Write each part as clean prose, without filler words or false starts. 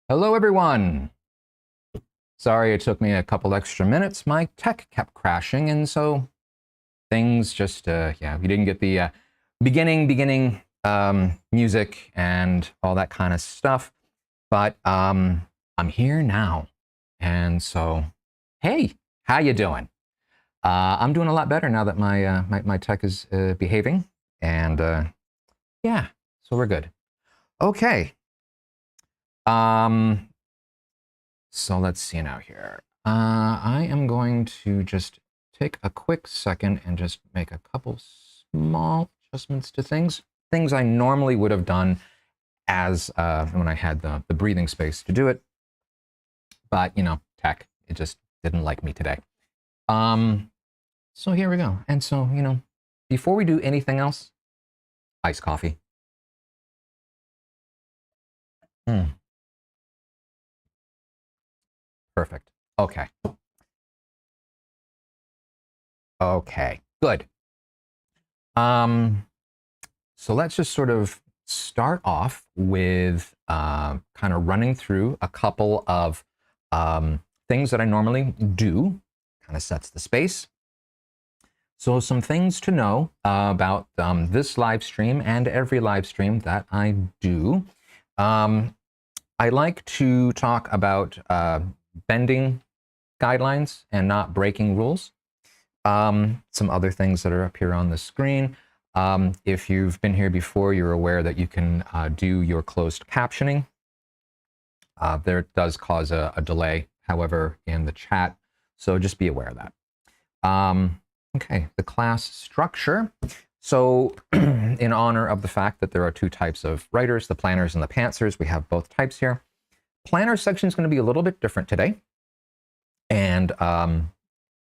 Hello, everyone. Sorry it took me a couple extra minutes. My tech kept crashing, and so things just, yeah, we didn't get the beginning music and all that kind of stuff. But I'm here now, and so, hey, how you doing? I'm doing a lot better now that my tech is behaving, and yeah, so we're good. Okay. Um, So let's see now here. I am going to just take a quick second and just make a couple small adjustments to things I normally would have done as when I had the breathing space to do it. But, you know, tech, it just didn't like me today. So here we go. And so, you know, before we do anything else, iced coffee. Perfect. Okay. Okay, good. So let's just sort of start off with kind of running through a couple of things that I normally do, kind of sets the space. So some things to know about this live stream and every live stream that I do. I like to talk about bending guidelines and not breaking rules. Some other things that are up here on the screen. If you've been here before, you're aware that you can do your closed captioning. There does cause a delay, however, in the chat, so just be aware of that. Okay, the class structure. So in honor of the fact that there are two types of writers, the planners and the pantsers, we have both types here. Planner section is going to be a little bit different today. And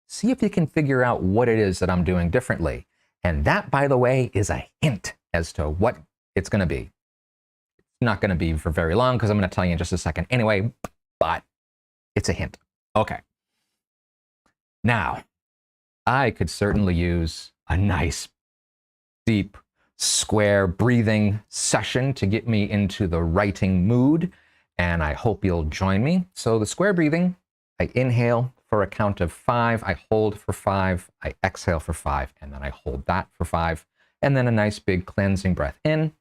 see if you can figure out what it is that I'm doing differently. And that, by the way, is a hint as to what it's going to be. It's not going to be for very long because I'm going to tell you in just a second anyway, but it's a hint. Okay. Now, I could certainly use a nice, deep, square breathing session to get me into the writing mood, and I hope you'll join me. So the square breathing, I inhale for a count of 5, I hold for 5, I exhale for 5, and then I hold that for 5, and then a nice big cleansing breath in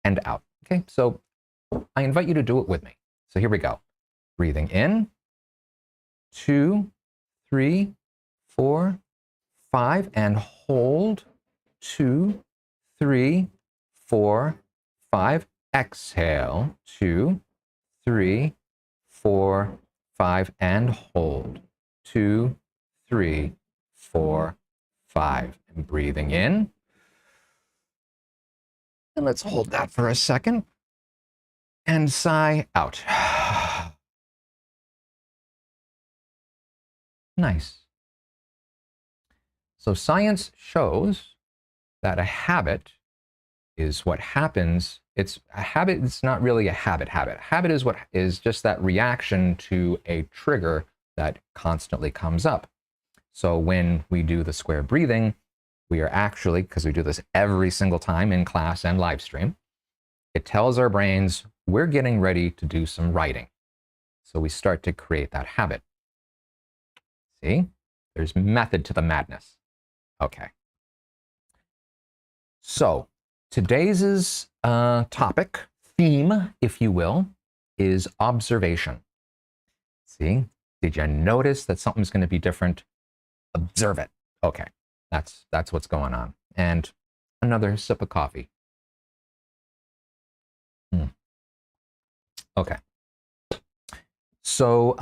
and out. Okay, so I invite you to do it with me. So here we go. Breathing in, 2, 3, 4, 5, and hold, 2, 3, 4, 5. Exhale, 2, 3, 4, 5, and hold. 2, 3, 4, 5. And breathing in. And let's hold that for a second. And sigh out. Nice. So science shows that a habit is what happens. It's a habit. It's not really a habit. Habit is what is just that reaction to a trigger that constantly comes up. So when we do the square breathing, we are actually, because we do this every single time in class and live stream, it tells our brains we're getting ready to do some writing. So we start to create that habit. See, there's method to the madness. Okay. So today's topic, theme, if you will, is observation. See, did you notice that something's going to be different? Observe it. Okay, that's what's going on. And another sip of coffee. Okay. So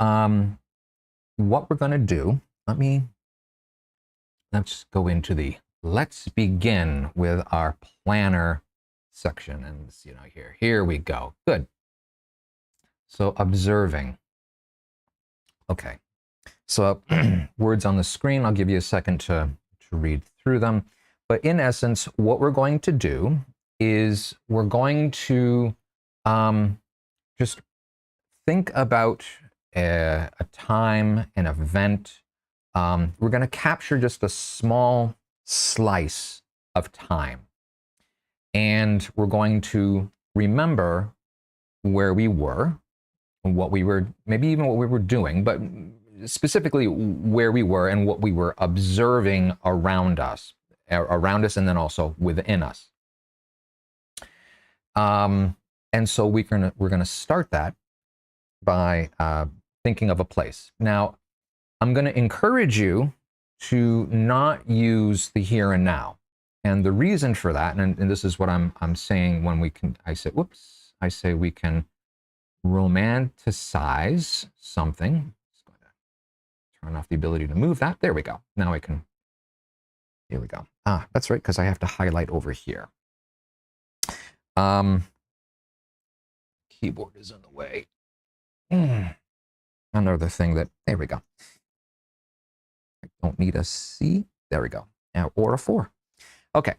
what we're going to do, let's go into the, let's begin with our planner section. And, you know, here we go. Good. So observing. Okay. So words on the screen, I'll give you a second to read through them. But in essence, what we're going to do is we're going to just think about a time, an event. We're going to capture just a small slice of time. And we're going to remember where we were what we were, maybe even what we were doing, but specifically where we were and what we were observing around us, and then also within us. And so we're gonna start that by thinking of a place. Now, I'm going to encourage you to not use the here and now. And the reason for that, and this is what I'm saying when I say we can romanticize something. Just going to turn off the ability to move that. There we go. Now I can, here we go. Ah, that's right, because I have to highlight over here. Keyboard is in the way. Another thing that, there we go. I don't need a C. There we go. Now, or a 4. Okay.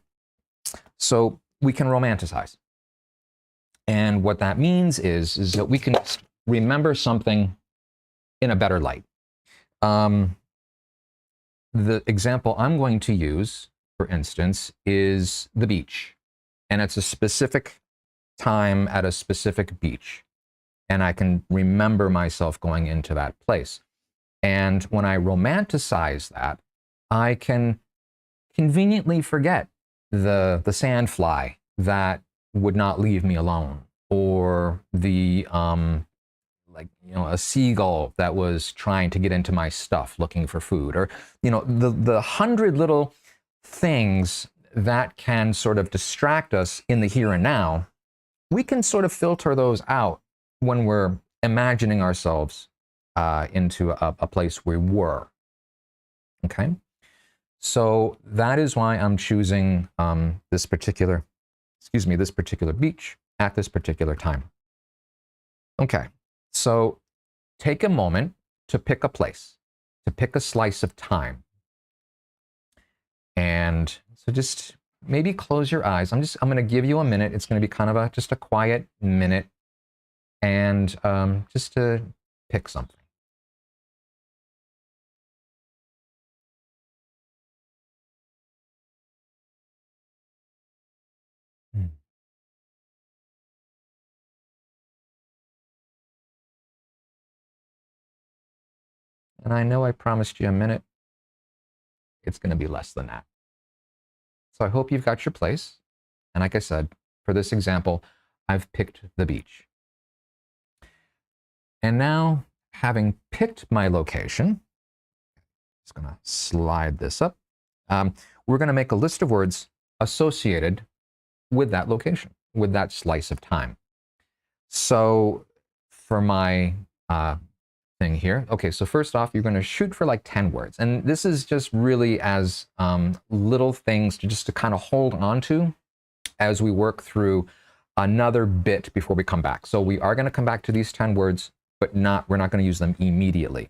So we can romanticize. And what that means is that we can remember something in a better light. The example I'm going to use, for instance, is the beach. And it's a specific time at a specific beach. And I can remember myself going into that place. And when I romanticize that, I can conveniently forget the sandfly that would not leave me alone, or the a seagull that was trying to get into my stuff looking for food, or the 100 little things that can sort of distract us in the here and now. We can sort of filter those out when we're imagining ourselves into a place we were. Okay, so that is why I'm choosing this particular beach at this particular time. Okay, so take a moment to pick a place, to pick a slice of time. And so just maybe close your eyes. I'm going to give you a minute. It's going to be kind of just a quiet minute, and just to pick something. And I know I promised you a minute. It's going to be less than that. So I hope you've got your place. And like I said, for this example, I've picked the beach. And now, having picked my location, just going to slide this up. We're going to make a list of words associated with that location, with that slice of time. So for my thing here, okay, so first off, you're going to shoot for like 10 words. And this is just really as little things to kind of hold on to as we work through another bit before we come back. So we are going to come back to these 10 words, but we're not going to use them immediately.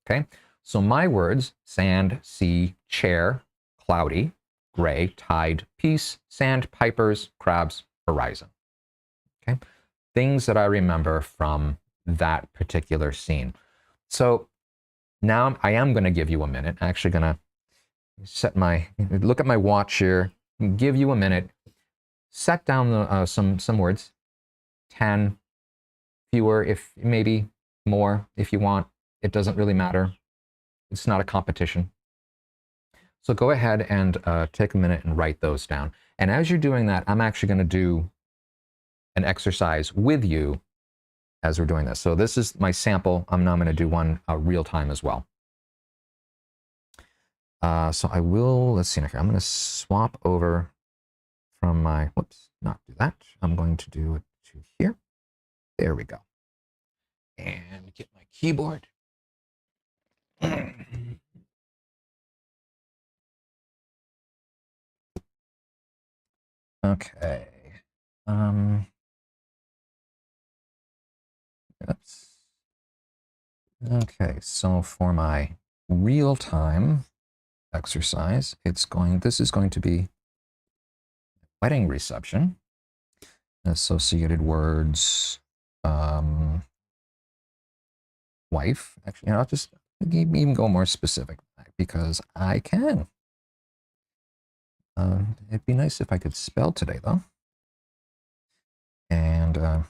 Okay, so my words: sand, sea, chair, cloudy, gray, tide, peace, sandpipers, crabs, horizon. Okay, things that I remember from that particular scene. So now I am going to give you a minute. I'm actually going to look at my watch here, give you a minute, set down some words, 10, fewer, if maybe more if you want. It doesn't really matter. It's not a competition. So go ahead and take a minute and write those down. And as you're doing that, I'm actually going to do an exercise with you as we're doing this. So this is my sample. I'm now going to do one real time as well. So I will, let's see here. I'm going to swap over from my, whoops, not do that. I'm going to do it to here. There we go. And get my keyboard. Okay. Oops. Okay, so for my real-time exercise, this is going to be wedding reception, associated words, wife. Actually, I'll just even go more specific because I can. It'd be nice if I could spell today, though. And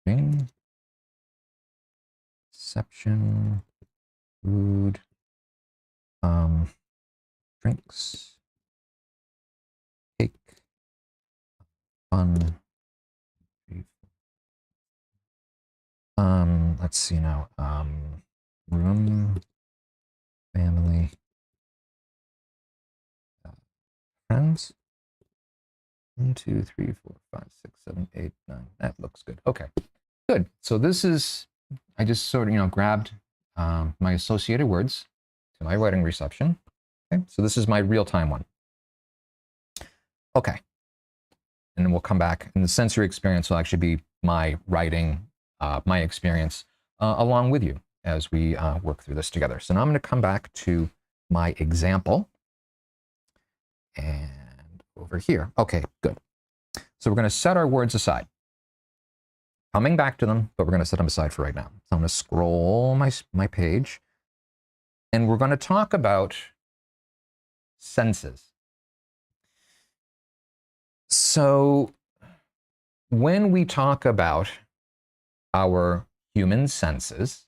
touching, perception, food, drinks, cake, fun. Let's see now. Room, family, friends. 1, 2, 3, 4, 5, 6, 7, 8, 9. That looks good. Okay, good. So this is, I just sort of, grabbed my associated words to my writing reception. Okay, so this is my real-time one. Okay, and then we'll come back, and the sensory experience will actually be my writing, my experience, along with you as we work through this together. So now I'm going to come back to my example. And over here. Okay, good. So we're going to set our words aside. Coming back to them, but we're going to set them aside for right now. So I'm going to scroll my page, and we're going to talk about senses. So when we talk about our human senses,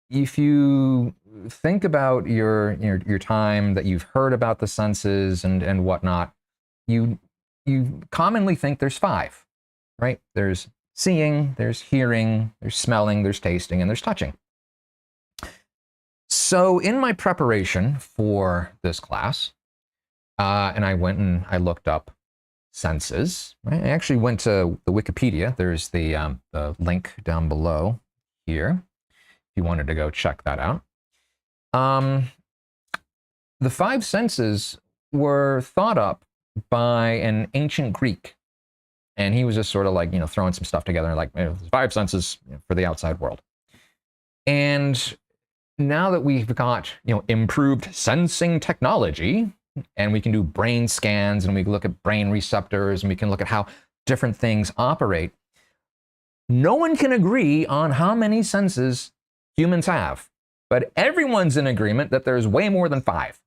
if you think about your time that you've heard about the senses and whatnot, you commonly think there's 5, right? There's seeing, there's hearing, there's smelling, there's tasting, and there's touching. So in my preparation for this class, and I went and I looked up senses. Right? I actually went to the Wikipedia. There's the link down below here if you wanted to go check that out. The 5 senses were thought up by an ancient Greek, and he was just sort of like, throwing some stuff together, like 5 senses for the outside world. And now that we've got, improved sensing technology, and we can do brain scans, and we can look at brain receptors, and we can look at how different things operate, no one can agree on how many senses humans have. But everyone's in agreement that there's way more than 5.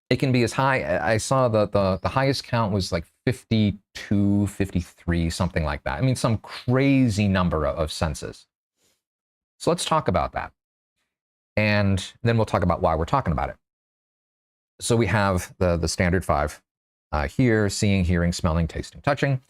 It can be as high, I saw the highest count was like 52, 53, something like that. I mean, some crazy number of senses. So let's talk about that. And then we'll talk about why we're talking about it. So we have the standard 5 here: seeing, hearing, smelling, tasting, touching.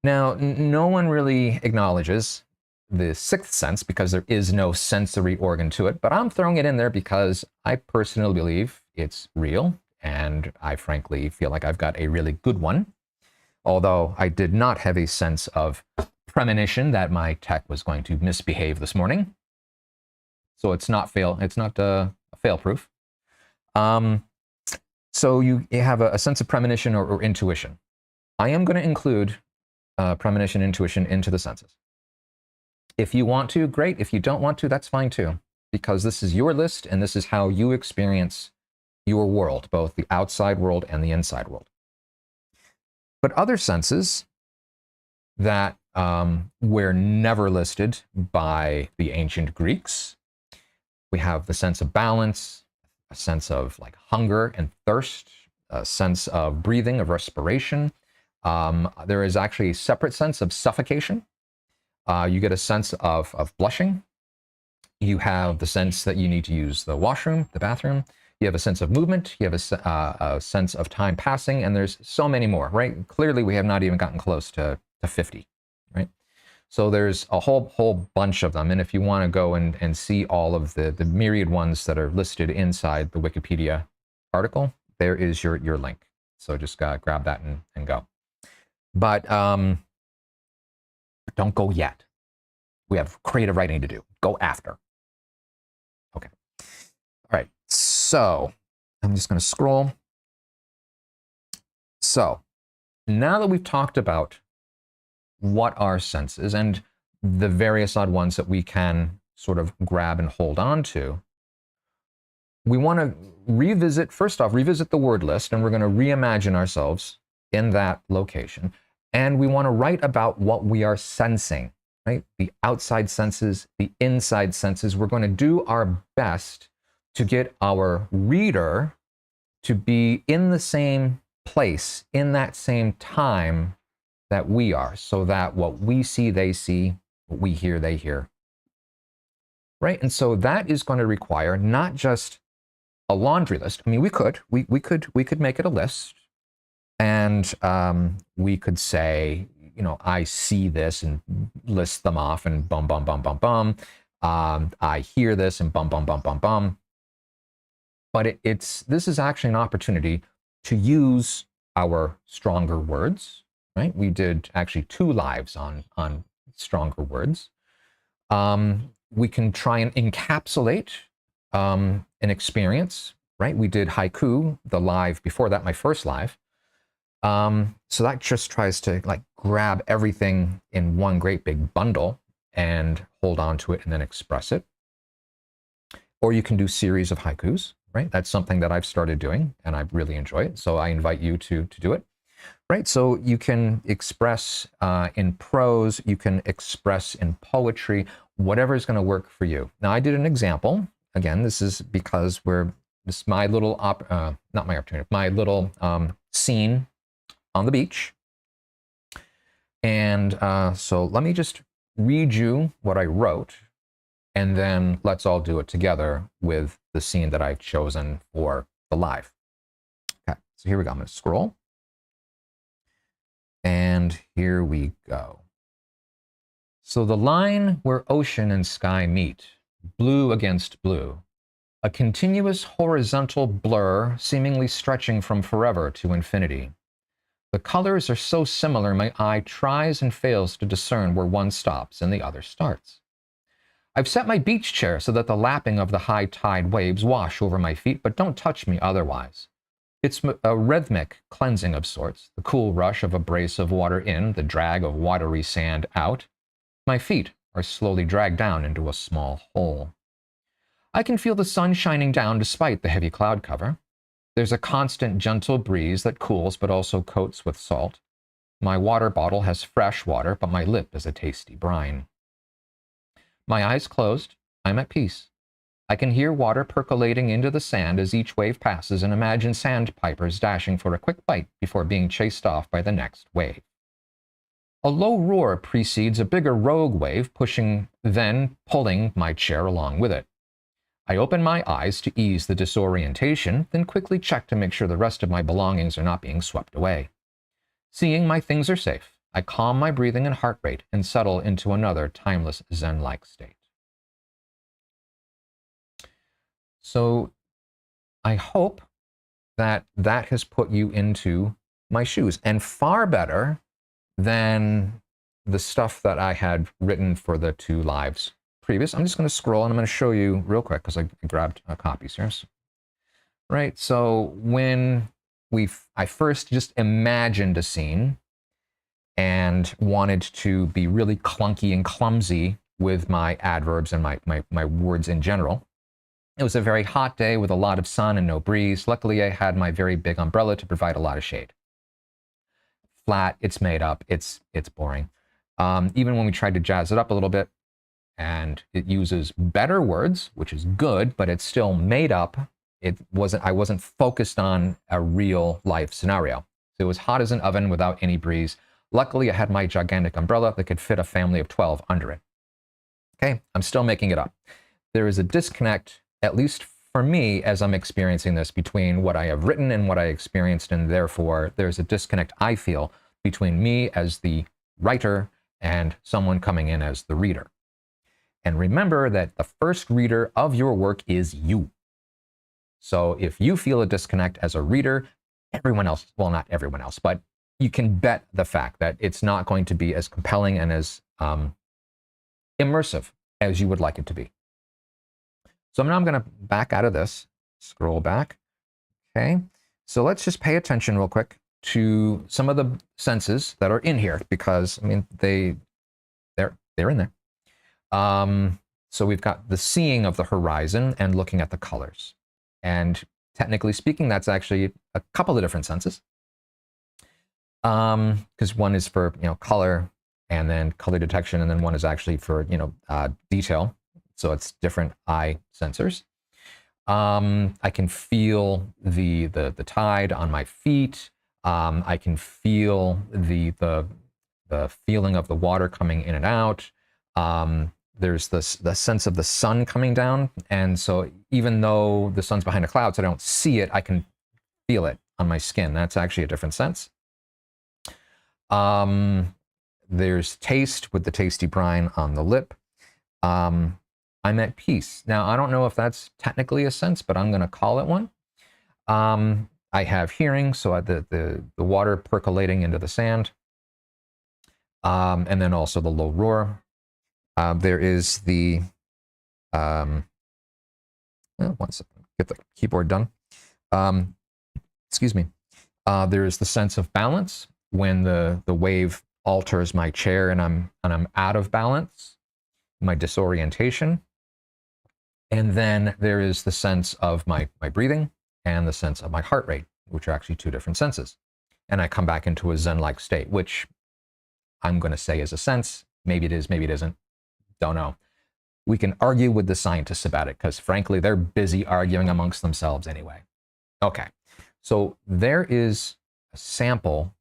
Now, no one really acknowledges the 6th sense because there is no sensory organ to it, but I'm throwing it in there because I personally believe it's real, and I frankly feel like I've got a really good one. Although I did not have a sense of premonition that my tech was going to misbehave this morning. So it's not fail-proof. So you have a sense of premonition or intuition. I am going to include premonition, intuition into the senses. If you want to, great. If you don't want to, that's fine too, because this is your list and this is how you experience your world, both the outside world and the inside world. But other senses that were never listed by the ancient Greeks, we have the sense of balance, a sense of like hunger and thirst, a sense of breathing, of respiration. There is actually a separate sense of suffocation. You get a sense of blushing. You have the sense that you need to use the washroom, the bathroom. You have a sense of movement. You have a sense of time passing, and there's so many more, right? Clearly, we have not even gotten close to 50, right? So there's a whole bunch of them, and if you want to go and see all of the myriad ones that are listed inside the Wikipedia article, there is your link. So just grab that and go. But don't go yet. We have creative writing to do. Go after. Okay. All right. So I'm just going to scroll. So now that we've talked about what are senses and the various odd ones that we can sort of grab and hold on to, we want to revisit the word list, and we're going to reimagine ourselves in that location. And we want to write about what we are sensing, right? The outside senses, the inside senses. We're going to do our best to get our reader to be in the same place, in that same time that we are, so that what we see, they see, what we hear, they hear. Right? And so that is going to require not just a laundry list. I mean, we could make it a list, and we could say, you know, I see this and list them off and bum, bum, bum, bum, bum. I hear this and bum, bum, bum, bum, bum. But this is actually an opportunity to use our stronger words, right? We did actually 2 lives on stronger words. We can try and encapsulate an experience, right? We did haiku, the live before that, my first live. So that just tries to like grab everything in one great big bundle and hold on to it and then express it. Or you can do series of haikus, right? That's something that I've started doing and I really enjoy it. So I invite you to do it, right? So you can express in prose, you can express in poetry, whatever is going to work for you. Now I did an example. Again, this is because this is my little, not my opportunity, my little scene on the beach. And so let me just read you what I wrote, and then let's all do it together with the scene that I've chosen for the live. Okay, so here we go. I'm going to scroll. And here we go. So the line where ocean and sky meet, blue against blue, a continuous horizontal blur seemingly stretching from forever to infinity. The colors are so similar my eye tries and fails to discern where one stops and the other starts. I've set my beach chair so that the lapping of the high tide waves wash over my feet but don't touch me otherwise. It's a rhythmic cleansing of sorts, the cool rush of a brace of water in, the drag of watery sand out. My feet are slowly dragged down into a small hole. I can feel the sun shining down despite the heavy cloud cover. There's a constant gentle breeze that cools but also coats with salt. My water bottle has fresh water, but my lip is a tasty brine. My eyes closed, I'm at peace. I can hear water percolating into the sand as each wave passes and imagine sandpipers dashing for a quick bite before being chased off by the next wave. A low roar precedes a bigger rogue wave, pushing, then pulling my chair along with it. I open my eyes to ease the disorientation, then quickly check to make sure the rest of my belongings are not being swept away. Seeing my things are safe, I calm my breathing and heart rate and settle into another timeless Zen-like state. So I hope that that has put you into my shoes, and far better than the stuff that I had written for the 2 lives previous. I'm just going to scroll and I'm going to show you real quick because I grabbed copies here. Right, so when I first just imagined a scene and wanted to be really clunky and clumsy with my adverbs and my words in general. It was a very hot day with a lot of sun and no breeze. Luckily, I had my very big umbrella to provide a lot of shade. Flat, it's made up, it's boring. Even when we tried to jazz it up a little bit, and it uses better words, which is good, but it's still made up. I wasn't focused on a real life scenario. So it was hot as an oven without any breeze. Luckily, I had my gigantic umbrella that could fit a family of 12 under it. Okay, I'm still making it up. There is a disconnect, at least for me, as I'm experiencing this, between what I have written and what I experienced, and therefore there's a disconnect I feel between me as the writer and someone coming in as the reader. And remember that the first reader of your work is you. So if you feel a disconnect as a reader, everyone else, well, not everyone else, but you can bet the fact that it's not going to be as compelling and as immersive as you would like it to be. So now I'm going to back out of this, scroll back. Okay, so let's just pay attention real quick to some of the senses that are in here, because I mean they're in there. So we've got the seeing of the horizon and looking at the colors. And technically speaking, that's actually a couple of different senses. Because one is for, color and then color detection, and then one is actually for, detail. So it's different eye sensors. I can feel the tide on my feet. I can feel the the feeling of the water coming in and out. There's the sense of the sun coming down. And so even though the sun's behind the clouds, I don't see it, I can feel it on my skin. That's actually a different sense. There's taste with the tasty brine on the lip. I'm at peace. Now, I don't know if that's technically a sense, but I'm going to call it one. I have hearing, so the water percolating into the sand. And then also the low roar. There is the, well, one second, get the keyboard done. Excuse me. There is the sense of balance when the wave alters my chair and I'm out of balance, my disorientation. And then there is the sense of my breathing and the sense of my heart rate, which are actually two different senses. And I come back into a Zen-like state, which I'm going to say is a sense. Maybe it is, maybe it isn't. Don't know. We can argue with the scientists about it because, frankly, they're busy arguing amongst themselves anyway. Okay, so there is a sample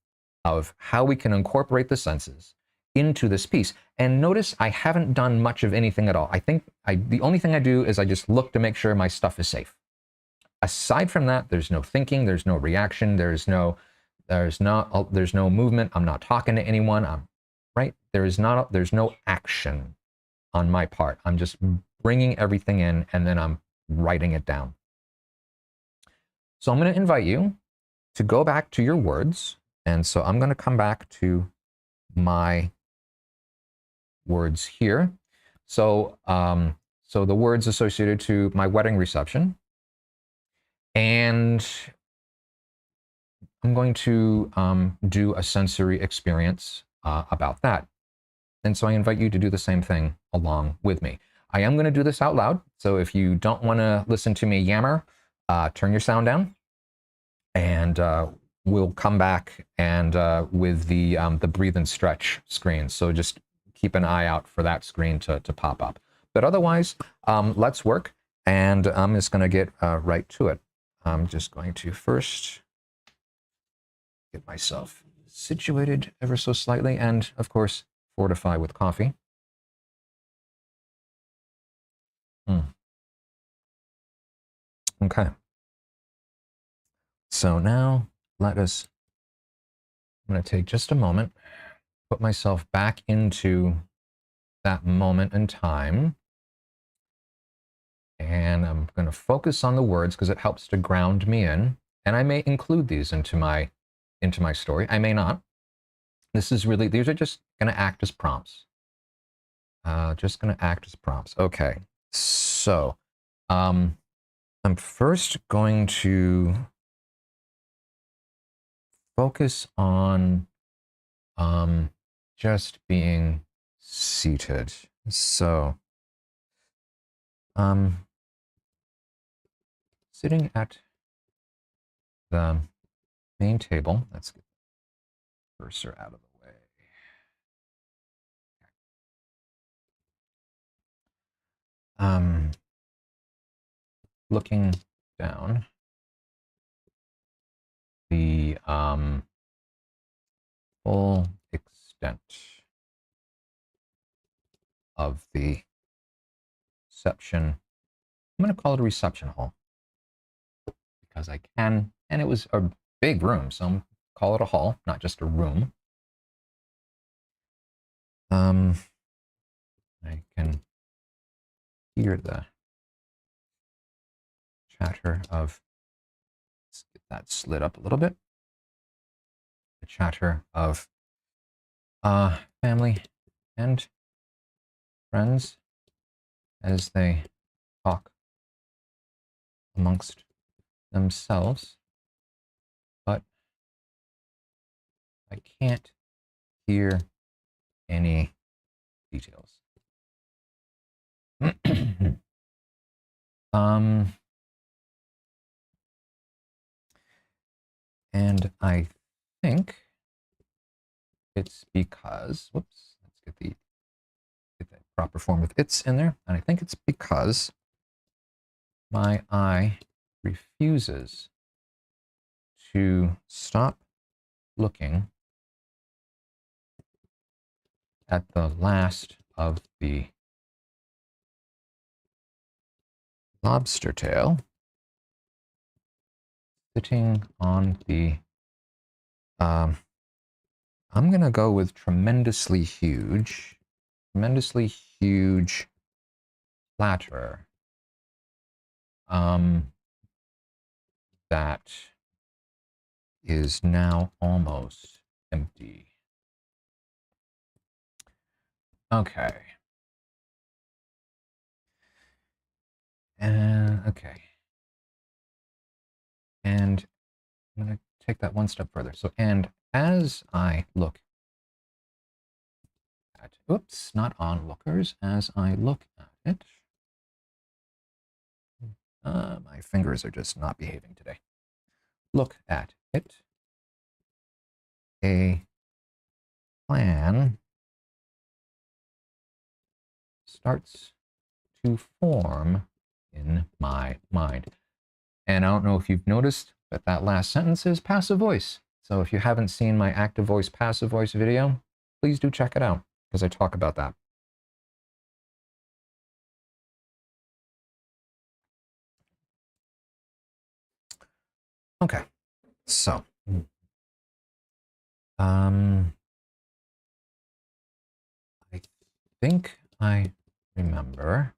of how we can incorporate the senses into this piece. And notice I haven't done much of anything at all. I think the only thing I do is I just look to make sure my stuff is safe. Aside from that, there's no thinking, there's no reaction, there's no movement. I'm not talking to anyone. Right? There's no action on my part. I'm just bringing everything in and then I'm writing it down. So I'm going to invite you to go back to your words. And so I'm going to come back to my words here. So, so the words associated to my wedding reception. And I'm going to do a sensory experience about that. And so I invite you to do the same thing along with me. I am going to do this out loud. So if you don't want to listen to me yammer, turn your sound down. And we'll come back and with the breathe and stretch screen. So just keep an eye out for that screen to pop up. But otherwise, let's work. And I'm just going to get right to it. I'm just going to first get myself situated ever so slightly. And of course, fortify with coffee. Okay. So now I'm going to take just a moment, put myself back into that moment in time. And I'm going to focus on the words because it helps to ground me in. And I may include these into my story. I may not. These are just going to act as prompts. Just going to act as prompts. Okay. So I'm first going to focus on just being seated. So sitting at the main table. Let's get the cursor out of the way. Looking down the full extent of the reception. I'm going to call it a reception hall because I can, and it was a big room, so I'm going to call it a hall, not just a room. I can hear the chatter of, let's get that slid up a little bit, the chatter of family and friends as they talk amongst themselves, but I can't hear any details. And I think it's because, whoops, let's get the proper form of it's in there. And I think it's because my eye refuses to stop looking at the last of the lobster tail sitting on the, I'm going to go with tremendously huge platter that is now almost empty. Okay. Okay. And I'm going to take that one step further. So, and as I look at, oops, not onlookers, as I look at it, my fingers are just not behaving today. Look at it. A plan starts to form in my mind. And I don't know if you've noticed, but that last sentence is passive voice. So if you haven't seen my active voice, passive voice video, please do check it out, because I talk about that. Okay, so I think I remember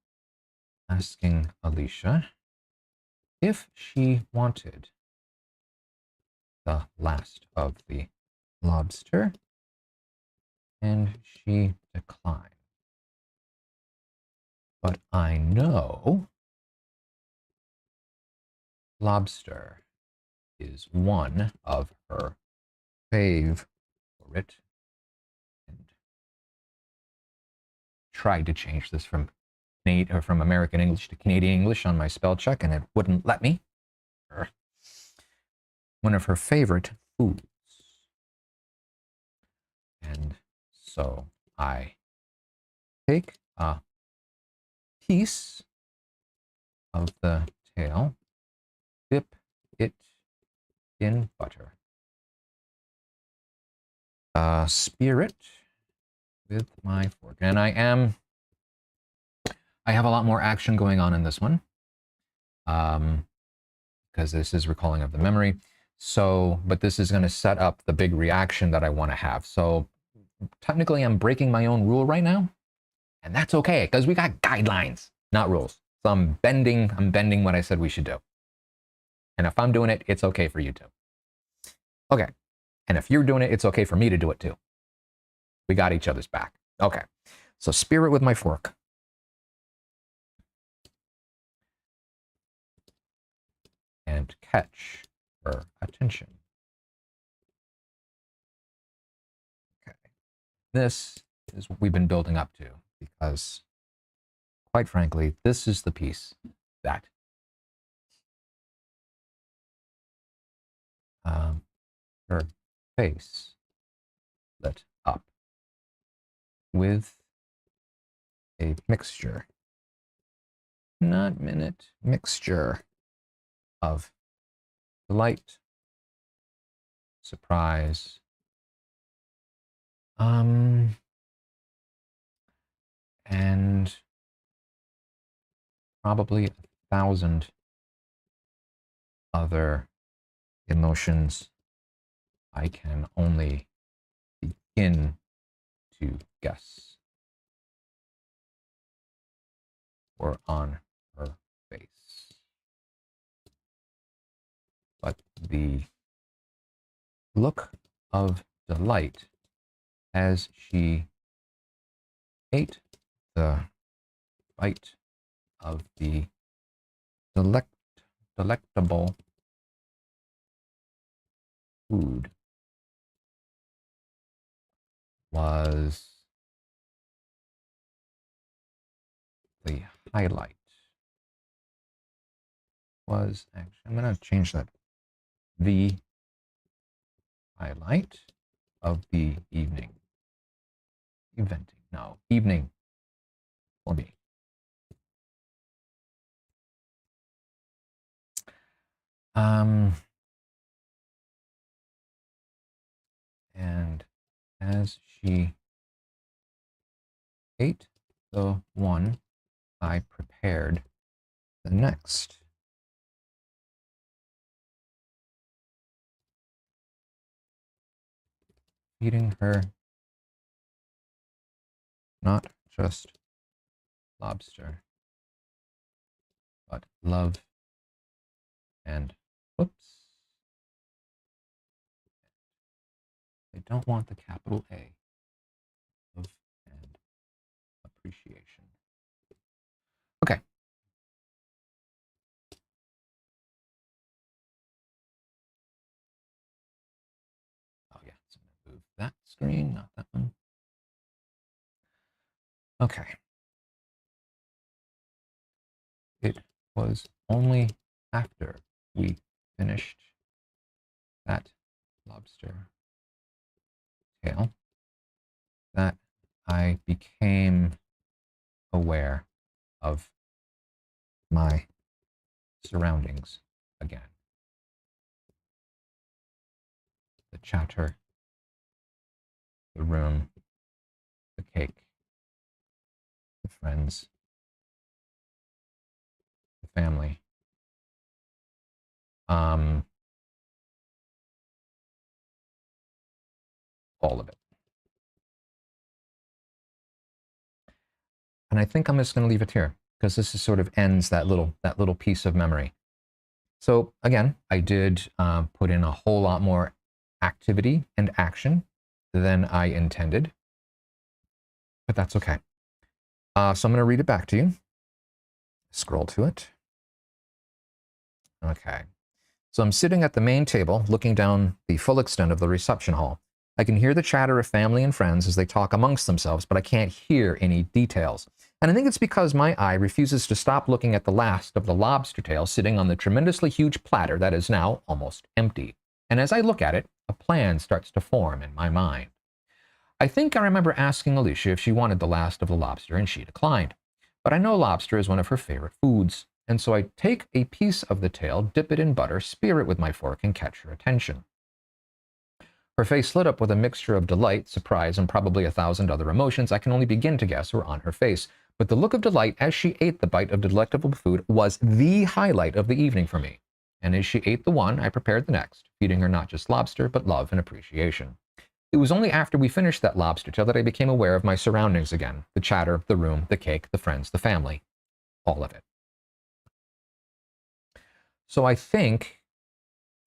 asking Alicia if she wanted the last of the lobster, and she declined. But I know lobster is one of her favorite, and tried to change this from American English to Canadian English on my spell check, and it wouldn't let me. One of her favorite foods. And so I take a piece of the tail, dip it in butter, spear it with my fork. And I have a lot more action going on in this one, because this is recalling of the memory. So, but this is going to set up the big reaction that I want to have. So technically I'm breaking my own rule right now, and that's okay, because we got guidelines, not rules. So I'm bending what I said we should do. And if I'm doing it, it's okay for you too. Okay. And if you're doing it, it's okay for me to do it too. We got each other's back. Okay. So spear it with my fork. And catch her attention. Okay. This is what we've been building up to, because quite frankly, this is the piece that her face lit up with a mixture, not minute, mixture of delight, surprise, and probably 1,000 other emotions I can only begin to guess were on her face. But the look of delight as she ate the bite of the delectable food was the highlight. Was actually, I'm going to change that. The highlight of the evening. Eventing. No, evening for me. And as she ate the one I prepared the next. Feeding her not just lobster, but love and, whoops, I don't want the capital A, love and appreciation. Okay. Oh yeah, so I'm gonna move that screen, not that one. Okay. It was only after we finished that lobster tail that I became aware of my surroundings again. The chatter, the room, the cake, the friends, the family. All of it. And I think I'm just going to leave it here because this is sort of ends that little piece of memory. So again, I did put in a whole lot more activity and action than I intended, but that's okay. So I'm going to read it back to you. Scroll to it. Okay. So I'm sitting at the main table, looking down the full extent of the reception hall. I can hear the chatter of family and friends as they talk amongst themselves, but I can't hear any details. And I think it's because my eye refuses to stop looking at the last of the lobster tail sitting on the tremendously huge platter that is now almost empty. And as I look at it, a plan starts to form in my mind. I think I remember asking Alicia if she wanted the last of the lobster, and she declined. But I know lobster is one of her favorite foods, and so I take a piece of the tail, dip it in butter, spear it with my fork, and catch her attention. Her face lit up with a mixture of delight, surprise, and probably 1,000 other emotions I can only begin to guess were on her face. But the look of delight as she ate the bite of delectable food was the highlight of the evening for me. And as she ate the one, I prepared the next, feeding her not just lobster, but love and appreciation. It was only after we finished that lobster tail that I became aware of my surroundings again. The chatter, the room, the cake, the friends, the family. All of it. So I think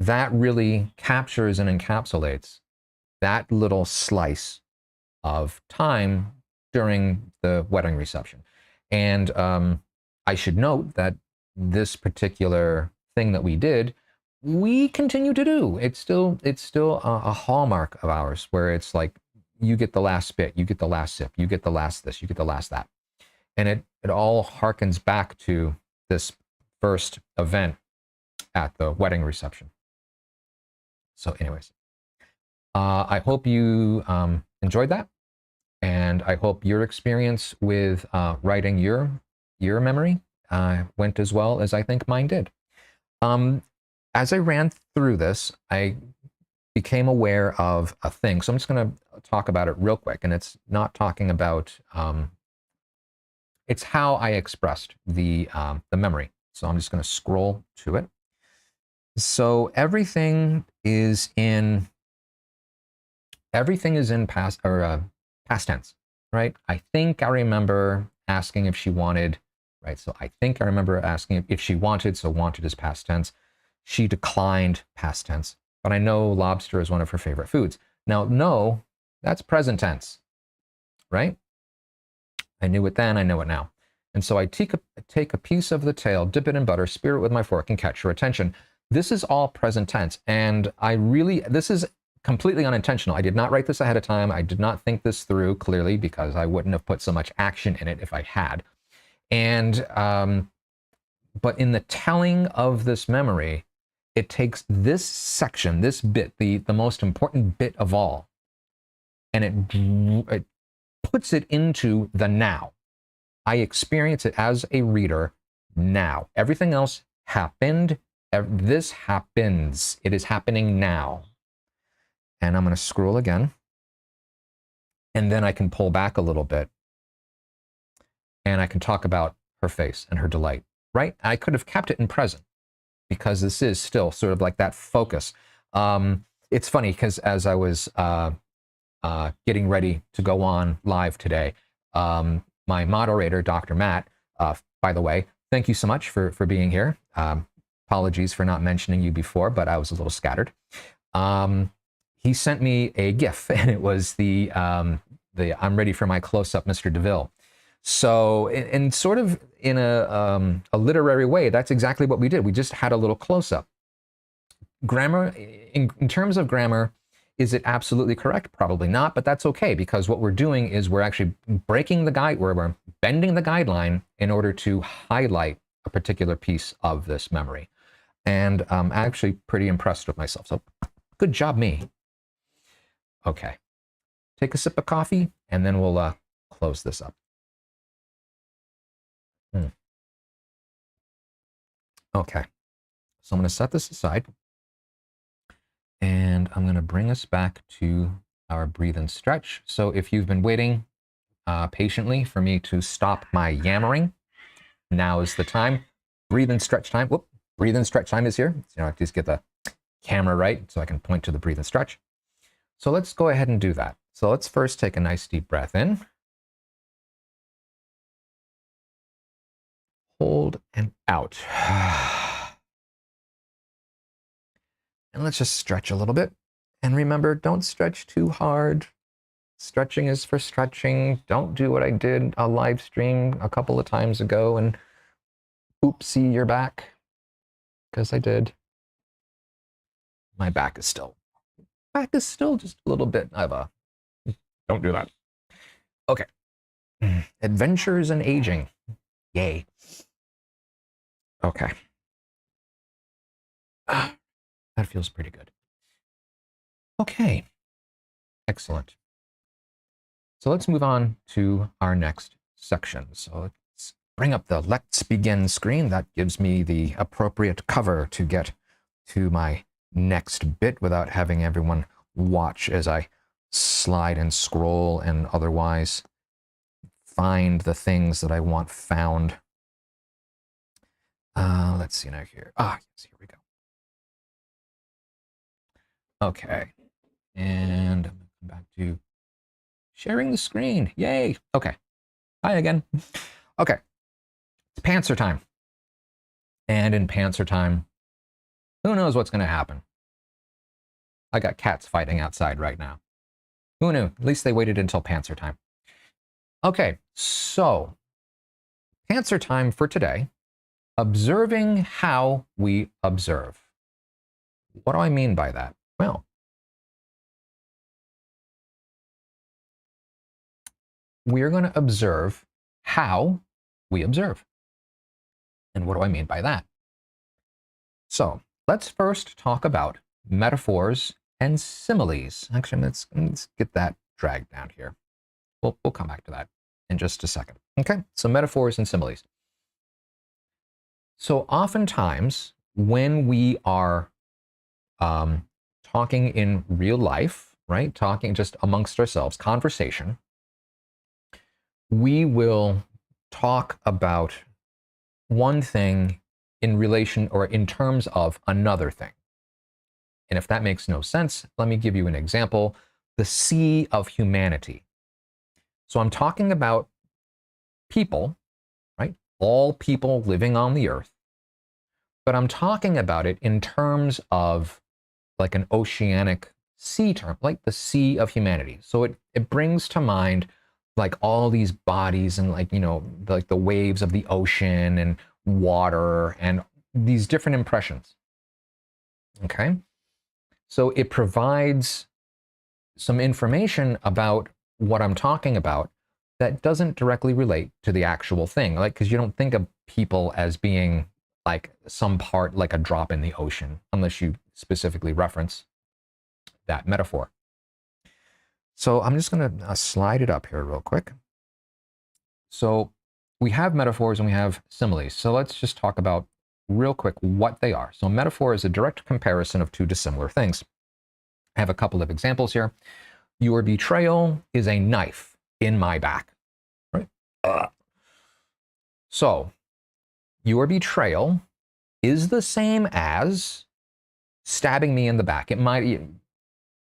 that really captures and encapsulates that little slice of time during the wedding reception. And I should note that this particular thing that we did, we continue to do. It's still a hallmark of ours, where it's like, you get the last bit, you get the last sip, you get the last this, you get the last that. And it all harkens back to this first event at the wedding reception. So anyways, I hope you enjoyed that. And I hope your experience with writing your memory went as well as I think mine did. As I ran through this, I became aware of a thing. So I'm just going to talk about it real quick. And it's not talking about, it's how I expressed the memory. So I'm just going to scroll to it. So everything is in past tense, right? I think I remember asking if she wanted, right? So I think I remember asking if she wanted, so wanted is past tense. She declined, past tense. But I know lobster is one of her favorite foods. Now, no, that's present tense, right? I knew it then, I know it now. And so I take a piece of the tail, dip it in butter, spear it with my fork, and catch her attention. This is all present tense. And this is completely unintentional. I did not write this ahead of time. I did not think this through clearly, because I wouldn't have put so much action in it if I had. And, but in the telling of this memory, it takes this section, this bit, the most important bit of all, and it puts it into the now. I experience it as a reader now. Everything else happened. This happens. It is happening now. And I'm going to scroll again. And then I can pull back a little bit and I can talk about her face and her delight, right? I could have kept it in present because this is still sort of like that focus. It's funny because as I was getting ready to go on live today, my moderator, Dr. Matt, by the way, thank you so much for being here. Apologies for not mentioning you before, but I was a little scattered. He sent me a GIF, and it was the I'm ready for my close-up, Mr. DeVille. So, in sort of in a literary way, that's exactly what we did. We just had a little close-up. Grammar, in terms of grammar, is it absolutely correct? Probably not, but that's okay, because what we're doing is we're actually breaking the guide, we're bending the guideline in order to highlight a particular piece of this memory. And I'm actually pretty impressed with myself. So good job, me. Okay. Take a sip of coffee, and then we'll close this up. Okay. So I'm going to set this aside. And I'm going to bring us back to our breathe and stretch. So if you've been waiting patiently for me to stop my yammering, now is the time. Breathe and stretch time. Whoop. Breathe and stretch time is here. So I just get the camera right so I can point to the breathe and stretch. So let's go ahead and do that. So let's first take a nice deep breath in. Hold and out. And let's just stretch a little bit. And remember, don't stretch too hard. Stretching is for stretching. Don't do what I did a live stream a couple of times ago and oopsie, you're back. Because I did. My back is still just a little bit of a, don't do that. Okay. Adventures in aging. Yay. Okay. That feels pretty good. Okay. Excellent. So let's move on to our next section. So let's bring up the Let's Begin screen. That gives me the appropriate cover to get to my next bit without having everyone watch as I slide and scroll and otherwise find the things that I want found. Let's see now here. Yes, here we go. Okay, and I'm going to come back to sharing the screen. Yay. Okay. Hi again. Okay. It's pantser time. And in pantser time, who knows what's going to happen? I got cats fighting outside right now. Who knew? At least they waited until pantser time. Okay, so pantser time for today. Observing how we observe. What do I mean by that? Well, we're going to observe how we observe. And what do I mean by that? So let's first talk about metaphors and similes. Actually, let's get that dragged down here. We'll come back to that in just a second. Okay, so metaphors and similes. So oftentimes when we are talking in real life, right? Talking just amongst ourselves, conversation, we will talk about one thing in relation or in terms of another thing. And if that makes no sense, let me give you an example. The sea of humanity. So I'm talking about people, right? All people living on the earth. But I'm talking about it in terms of like an oceanic sea term, like the sea of humanity. So it brings to mind like all these bodies and like, you know, like the waves of the ocean and water and these different impressions. Okay. So it provides some information about what I'm talking about that doesn't directly relate to the actual thing. Like, because you don't think of people as being like some part, like a drop in the ocean, unless you specifically reference that metaphor. So I'm just going to slide it up here real quick. So we have metaphors and we have similes. So let's just talk about real quick what they are. So metaphor is a direct comparison of two dissimilar things. I have a couple of examples here. Your betrayal is a knife in my back. Right? So your betrayal is the same as stabbing me in the back. It might,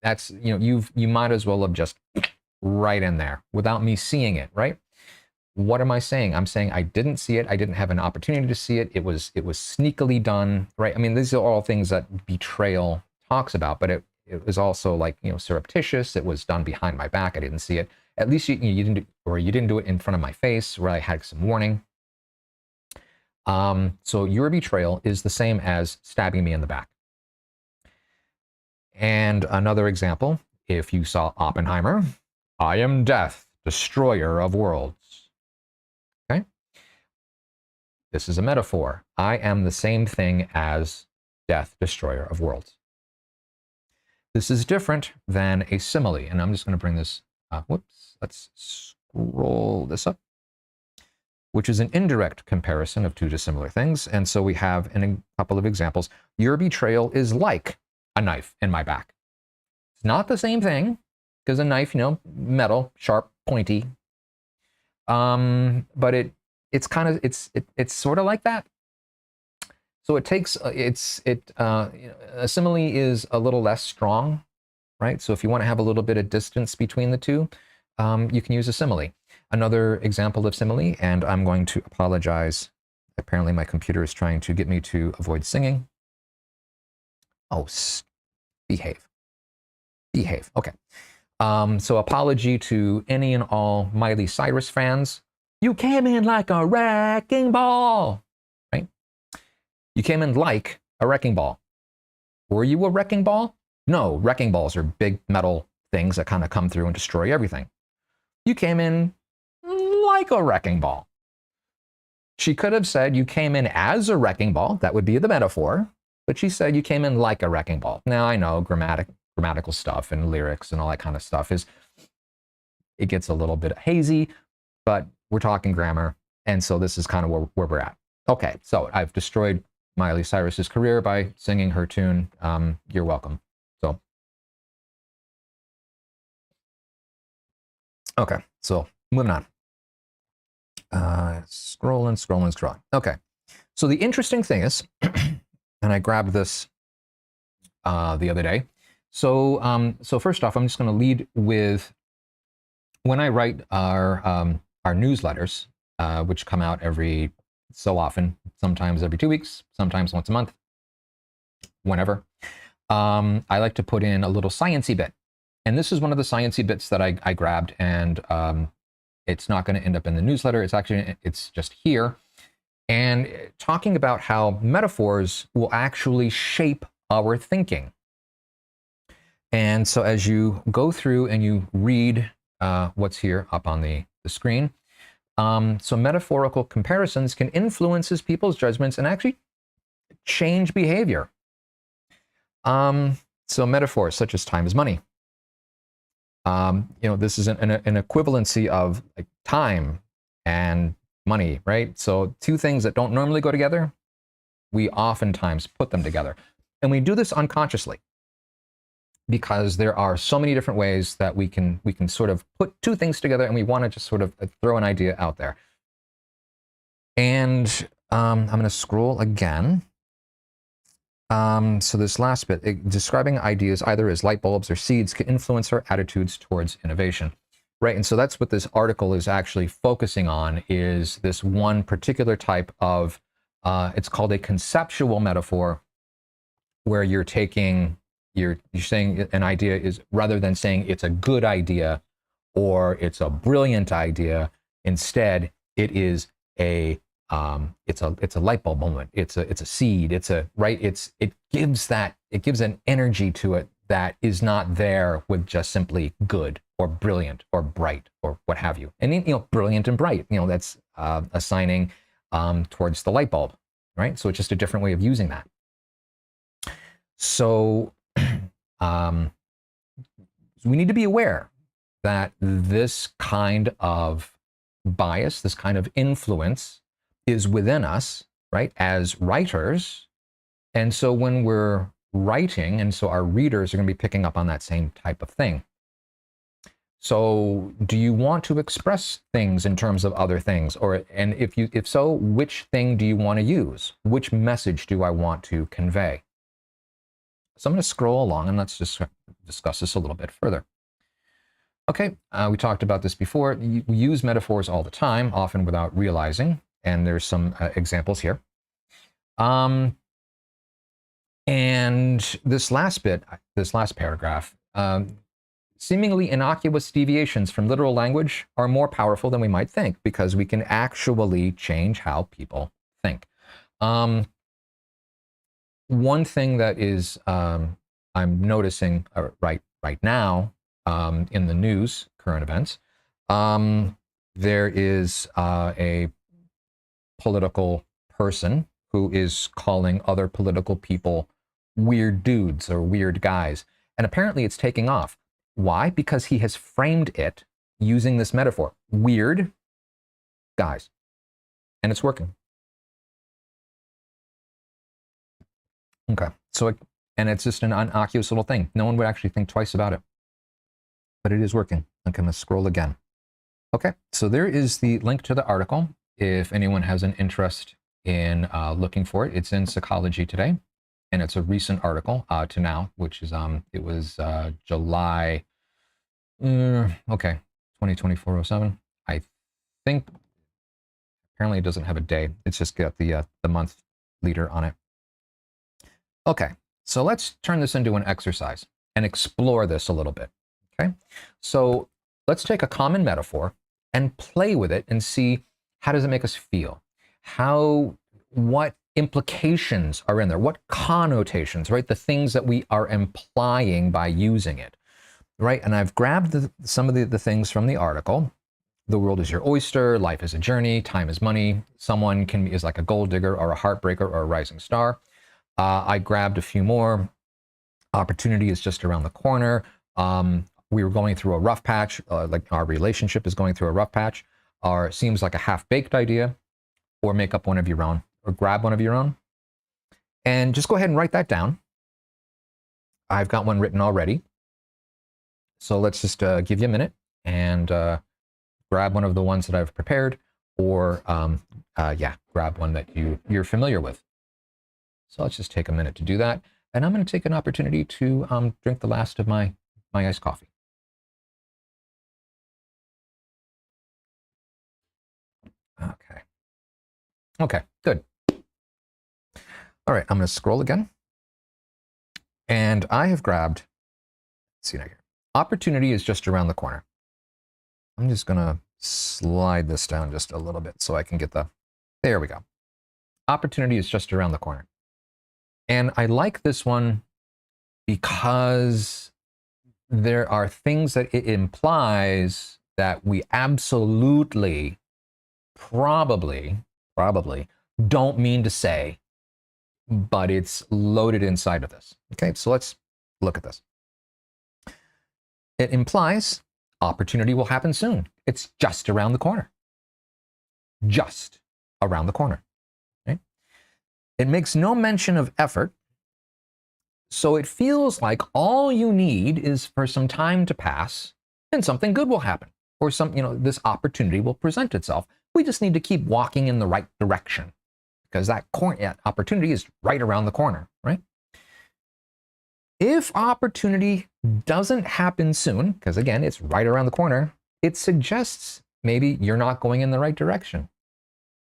that's, you might as well have just right in there without me seeing it, right? What am I saying? I'm saying I didn't see it. I didn't have an opportunity to see it. It was sneakily done, right? I mean, these are all things that betrayal talks about, but it was also like, surreptitious. It was done behind my back. I didn't see it. At least you didn't, or you didn't do it in front of my face where I had some warning. So your betrayal is the same as stabbing me in the back. And another example, if you saw Oppenheimer, I am death, destroyer of worlds. Okay? This is a metaphor. I am the same thing as death, destroyer of worlds. This is different than a simile. And I'm just going to bring this, whoops, let's scroll this up, which is an indirect comparison of two dissimilar things. And so we have in a couple of examples, your betrayal is like a knife in my back. It's not the same thing, because a knife, metal, sharp, pointy. But it's kind of, it's sort of like that. So it takes, a simile is a little less strong, right? So if you want to have a little bit of distance between the two, you can use a simile. Another example of simile, and I'm going to apologize. Apparently my computer is trying to get me to avoid singing. Oh, behave. Behave, okay. So apology to any and all Miley Cyrus fans. You came in like a wrecking ball, right? You came in like a wrecking ball. Were you a wrecking ball? No, wrecking balls are big metal things that kind of come through and destroy everything. You came in like a wrecking ball. She could have said you came in as a wrecking ball. That would be the metaphor. But she said you came in like a wrecking ball. Now I know grammatical stuff and lyrics and all that kind of stuff it gets a little bit hazy, but we're talking grammar. And so this is kind of where we're at. Okay, so I've destroyed Miley Cyrus's career by singing her tune. You're welcome. So, okay, so moving on. Scrolling. Okay, so the interesting thing is, and I grabbed this the other day. So, so first off, I'm just going to lead with when I write our newsletters, which come out every so often, sometimes every 2 weeks, sometimes once a month, whenever. I like to put in a little sciencey bit, and this is one of the sciencey bits that I grabbed, and it's not going to end up in the newsletter. It's just here, and talking about how metaphors will actually shape our thinking. And so as you go through and you read what's here up on the screen, so metaphorical comparisons can influence people's judgments and actually change behavior. So metaphors such as time is money. This is an equivalency of like time and money, right? So two things that don't normally go together, we oftentimes put them together. And we do this unconsciously, because there are so many different ways that we can sort of put two things together, and we want to just sort of throw an idea out there. And I'm going to scroll again. So this last bit, describing ideas either as light bulbs or seeds, can influence our attitudes towards innovation, right? And so that's what this article is actually focusing on, is this one particular type of, it's called a conceptual metaphor, where you're taking, you're saying an idea is, rather than saying it's a good idea or it's a brilliant idea, instead it is a it's a light bulb moment. It's a seed. It gives an energy to it that is not there with just simply good or brilliant or bright or what have you. And brilliant and bright, that's assigning towards the light bulb, right? So it's just a different way of using that. So we need to be aware that this kind of bias, this kind of influence is within us, right, as writers. And so when we're writing, and so our readers are going to be picking up on that same type of thing. So do you want to express things in terms of other things? And if so, which thing do you want to use? Which message do I want to convey? So I'm going to scroll along and let's just discuss this a little bit further. Okay, we talked about this before. We use metaphors all the time, often without realizing, and there's some examples here. And this last paragraph, seemingly innocuous deviations from literal language are more powerful than we might think because we can actually change how people think. One thing that is I'm noticing right now in the news, current events, there is a political person who is calling other political people weird dudes or weird guys. And apparently it's taking off. Why? Because he has framed it using this metaphor, weird guys. And it's working. Okay, so and it's just an innocuous little thing. No one would actually think twice about it. But it is working. I'm going to scroll again. Okay, so there is the link to the article. If anyone has an interest in looking for it, it's in Psychology Today. And it's a recent article to now, which is, it was July, 2024-07. I think, apparently it doesn't have a day. It's just got the month leader on it. Okay, so let's turn this into an exercise and explore this a little bit, okay? So let's take a common metaphor and play with it and see how does it make us feel? What implications are in there? What connotations, right? The things that we are implying by using it, right? And I've grabbed some of the things from the article. The world is your oyster, life is a journey, time is money, someone is like a gold digger or a heartbreaker or a rising star. I grabbed a few more. Opportunity is just around the corner. We were going through a rough patch, like our relationship is going through a rough patch, or it seems like a half-baked idea, or make up one of your own, or grab one of your own. And just go ahead and write that down. I've got one written already. So let's just give you a minute and grab one of the ones that I've prepared, or grab one that you're familiar with. So let's just take a minute to do that. And I'm going to take an opportunity to drink the last of my iced coffee. Okay. Okay, good. All right, I'm going to scroll again. And I have grabbed, let's see here. Opportunity is just around the corner. I'm just going to slide this down just a little bit so I can get there we go. Opportunity is just around the corner. And I like this one because there are things that it implies that we absolutely, probably don't mean to say, but it's loaded inside of this. Okay, so let's look at this. It implies opportunity will happen soon. It's just around the corner. Just around the corner. Okay? It makes no mention of effort. So it feels like all you need is for some time to pass and something good will happen. Or this opportunity will present itself. We just need to keep walking in the right direction because that opportunity is right around the corner, right? If opportunity doesn't happen soon, because again, it's right around the corner, it suggests maybe you're not going in the right direction.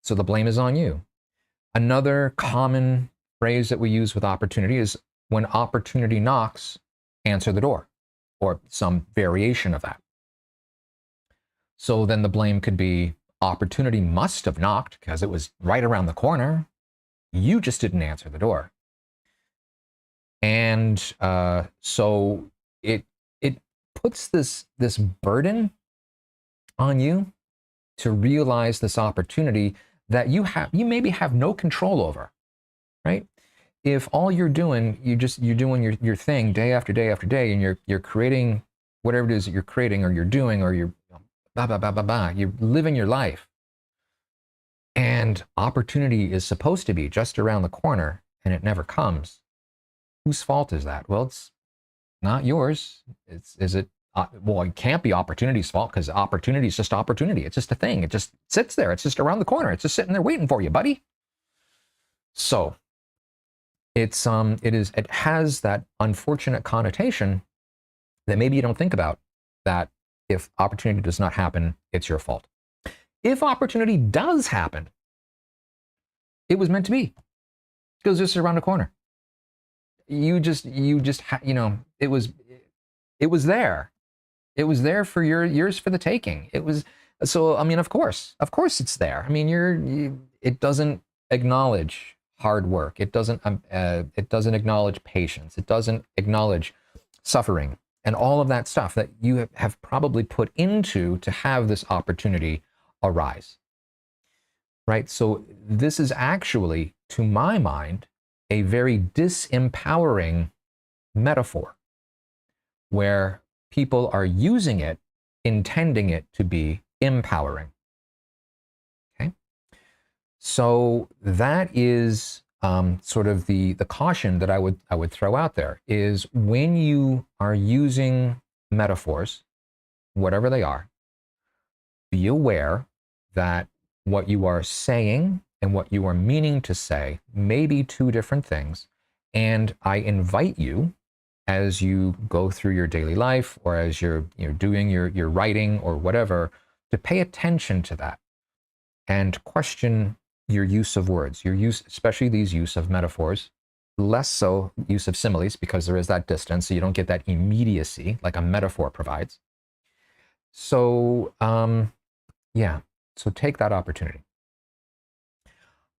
So the blame is on you. Another common phrase that we use with opportunity is when opportunity knocks, answer the door, or some variation of that. So then the blame could be opportunity must have knocked because it was right around the corner. You just didn't answer the door. And so it puts this burden on you to realize this opportunity that you maybe have no control over, right? If all you're doing, you're doing your thing day after day after day, and you're creating whatever it is that you're creating or you're doing, or you're you're living your life, and opportunity is supposed to be just around the corner and it never comes. Whose fault is that? Well, it's not yours. Is it well, it can't be opportunity's fault because opportunity is just opportunity. It's just a thing. It just sits there. It's just around the corner. It's just sitting there waiting for you, buddy. So it has that unfortunate connotation that maybe you don't think about, that if opportunity does not happen, it's your fault. If opportunity does happen, it was meant to be. It goes just around the corner. You just it was there. It was there for yours for the taking. It was, so I mean, of course it's there. I mean, it doesn't acknowledge hard work. It doesn't acknowledge patience. It doesn't acknowledge suffering and all of that stuff that you have probably put into to have this opportunity arise. Right? So this is actually, to my mind, a very disempowering metaphor where people are using it, intending it to be empowering. Okay? So that is sort of the caution that I would throw out there, is when you are using metaphors, whatever they are, be aware that what you are saying and what you are meaning to say may be two different things. And I invite you, as you go through your daily life, or as you're doing your writing or whatever, to pay attention to that and question your use of words, your use, especially these use of metaphors, less so use of similes, because there is that distance, so you don't get that immediacy like a metaphor provides. So yeah, so take that opportunity.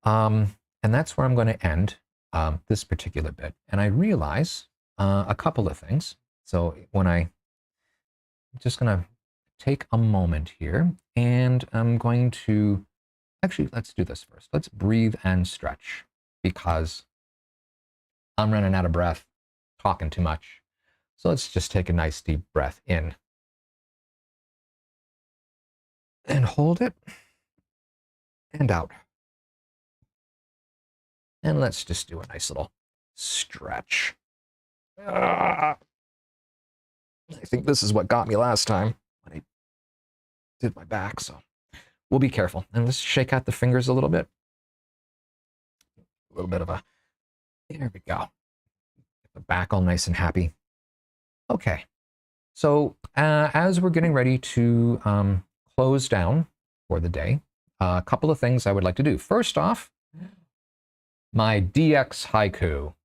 And that's where I'm going to end this particular bit. And I realize a couple of things. So I'm just going to take a moment here, and I'm going to, actually, let's do this first. Let's breathe and stretch, because I'm running out of breath, talking too much. So let's just take a nice deep breath in and hold it and out. And let's just do a nice little stretch. I think this is what got me last time when I did my back, so we'll be careful. And let's shake out the fingers a little bit. A little bit of a, there we go. Get the back all nice and happy. Okay, so as we're getting ready to close down for the day, a couple of things I would like to do. First off, my DX haiku,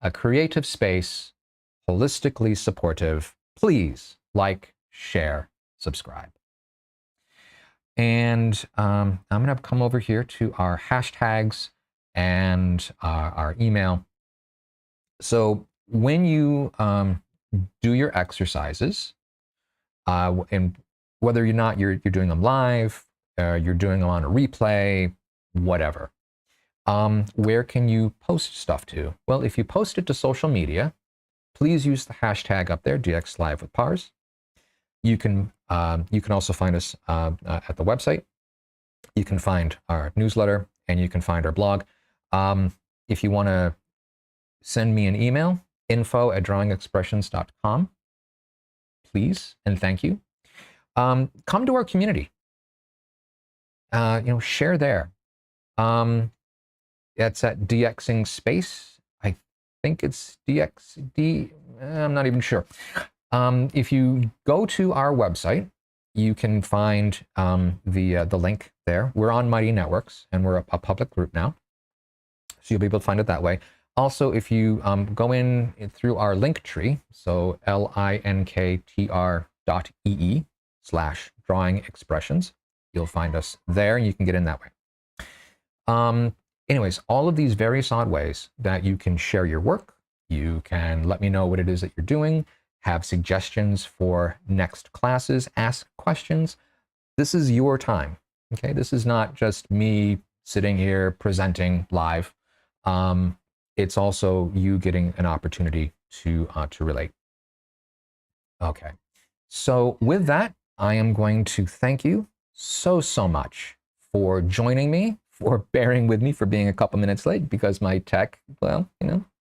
a creative space, holistically supportive. Please like, share, subscribe. And I'm going to come over here to our hashtags and our email. So when you do your exercises, and whether or not you're doing them live, you're doing them on a replay, whatever, where can you post stuff to? Well, if you post it to social media, please use the hashtag up there, DX Live with Parz. You can also find us at the website. You can find our newsletter, and you can find our blog. If you want to send me an email, info@drawingXpressions.com, please and thank you. Come to our community. Share there. It's at DXing Space. I think it's DXD. I'm not even sure. If you go to our website, you can find the link there. We're on Mighty Networks, and we're a public group now, so you'll be able to find it that way. Also, if you go in through our link tree, so linktr.ee/drawingXpressions, you'll find us there, and you can get in that way. Anyways, all of these various odd ways that you can share your work, you can let me know what it is that you're doing, have suggestions for next classes, ask questions. This is your time, okay? This is not just me sitting here presenting live. It's also you getting an opportunity to relate. Okay, so with that, I am going to thank you so much for joining me, for bearing with me for being a couple minutes late, because my tech, well,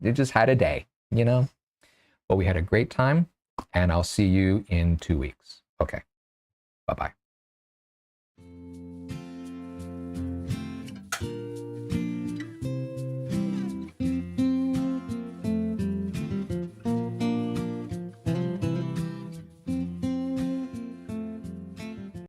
it just had a day, but we had a great time. and I'll see you in 2 weeks. Okay, bye-bye.